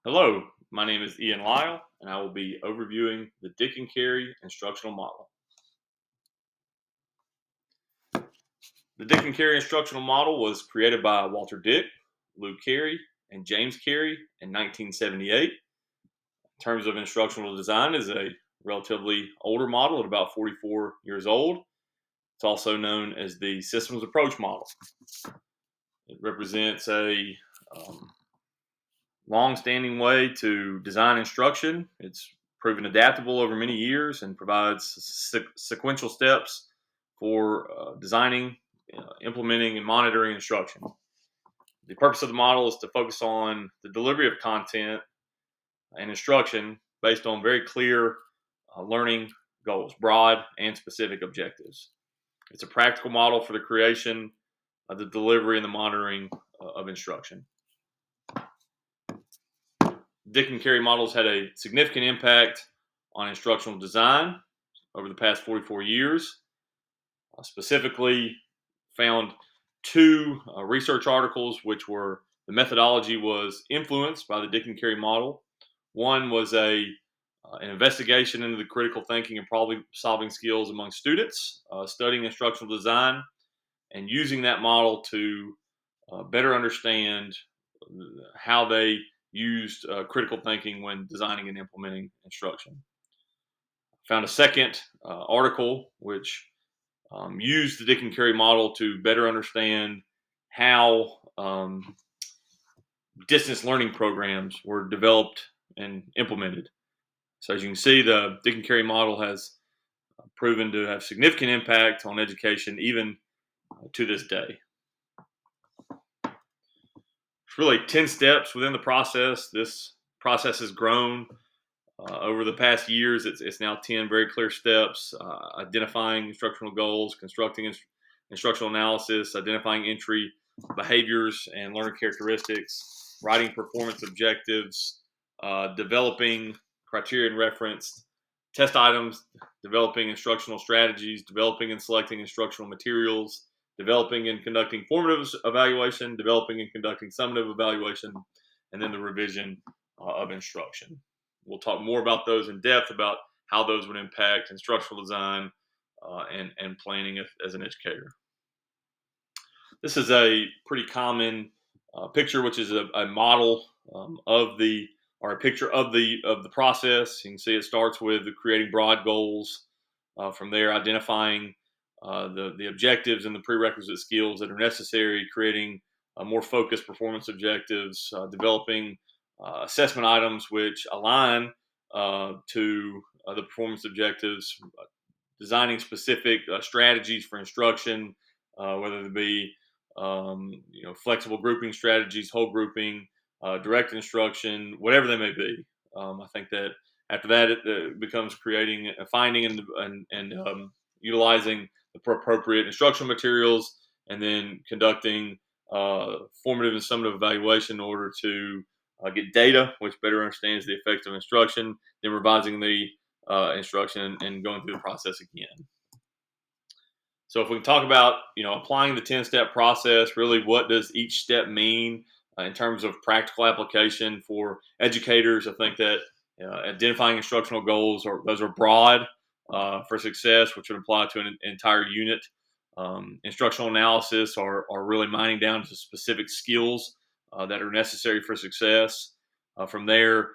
Hello, my name is Ian Lyle, and I will be overviewing the Dick and Carey instructional model. The Dick and Carey instructional model was created by Walter Dick, Lou Carey, and James Carey in 1978. In terms of instructional design, is a relatively older model at about 44 years old. It's also known as the systems approach model. It represents a long-standing way to design instruction. It's proven adaptable over many years and provides sequential steps for designing, implementing, and monitoring instruction. The purpose of the model is to focus on the delivery of content and instruction based on very clear learning goals, broad and specific objectives. It's a practical model for the creation, the delivery, and the monitoring of instruction. Dick and Carey models had a significant impact on instructional design over the past 44 years. Specifically, found two research articles which were the methodology was influenced by the Dick and Carey model. One was an investigation into the critical thinking and problem-solving skills among students studying instructional design and using that model to better understand how they used critical thinking when designing and implementing instruction. Found a second article which used the Dick and Carey model to better understand how distance learning programs were developed and implemented. So as you can see, the Dick and Carey model has proven to have significant impact on education even to this day. It's really 10 steps within the process. This process has grown over the past years. It's now 10 very clear steps: identifying instructional goals, constructing instructional analysis, identifying entry behaviors and learner characteristics, writing performance objectives, developing criteria and reference test items, developing instructional strategies, developing and selecting instructional materials, developing and conducting formative evaluation, developing and conducting summative evaluation, and then the revision of instruction. We'll talk more about those in depth, about how those would impact instructional design and planning as an educator. This is a pretty common picture, which is a model of the or a picture of the process. You can see it starts with creating broad goals. From there, identifying the objectives and the prerequisite skills that are necessary, creating more focused performance objectives, developing assessment items which align to the performance objectives, designing specific strategies for instruction, whether it be flexible grouping strategies, whole grouping, direct instruction, whatever they may be. I think that after that, it becomes creating, finding, and utilizing the appropriate instructional materials, and then conducting formative and summative evaluation in order to get data which better understands the effect of instruction, then revising the instruction and going through the process again. So if we can talk about, applying the 10-step process, really what does each step mean in terms of practical application for educators? I think that identifying instructional goals, those are broad for success, which would apply to an entire unit. Instructional analysis are really mining down to specific skills that are necessary for success. From there,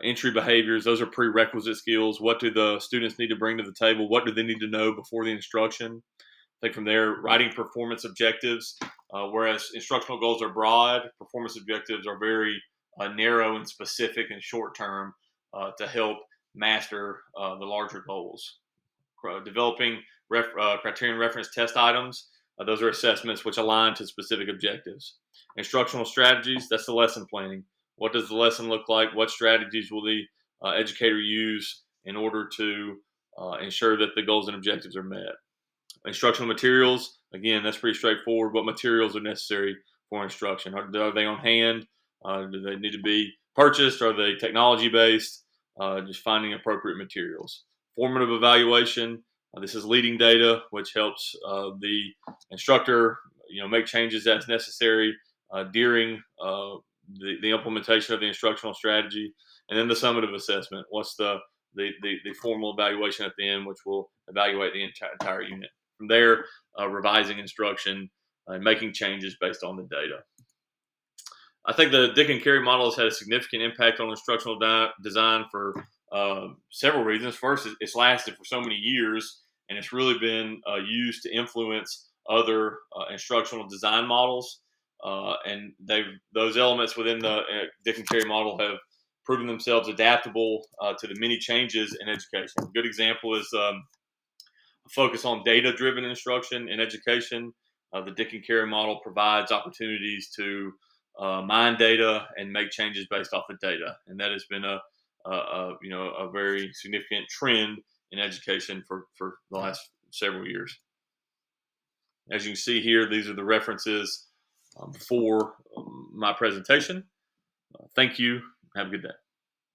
entry behaviors, those are prerequisite skills. What do the students need to bring to the table? What do they need to know before the instruction? I think from there, writing performance objectives, whereas instructional goals are broad, performance objectives are very narrow and specific and short term to help master the larger goals. Developing criterion reference test items, those are assessments which align to specific objectives. Instructional strategies, that's the lesson planning. What does the lesson look like? What strategies will the educator use in order to ensure that the goals and objectives are met? Instructional materials, again, that's pretty straightforward. What materials are necessary for instruction? Are they on hand? Do they need to be purchased? Are they technology-based? Just finding appropriate materials. Formative evaluation, this is leading data, which helps the instructor make changes as necessary during the implementation of the instructional strategy, and then the summative assessment. What's the formal evaluation at the end, which will evaluate the entire unit. From there, revising instruction and making changes based on the data. I think the Dick and Carey model has had a significant impact on instructional design for several reasons. First, it's lasted for so many years, and it's really been used to influence other instructional design models. And those elements within the Dick and Carey model have proven themselves adaptable to the many changes in education. A good example is a focus on data-driven instruction in education. The Dick and Carey model provides opportunities to mine data and make changes based off the data, and that has been a very significant trend in education for the last several years. As you can see here, these are the references for my presentation. Thank you. Have a good day.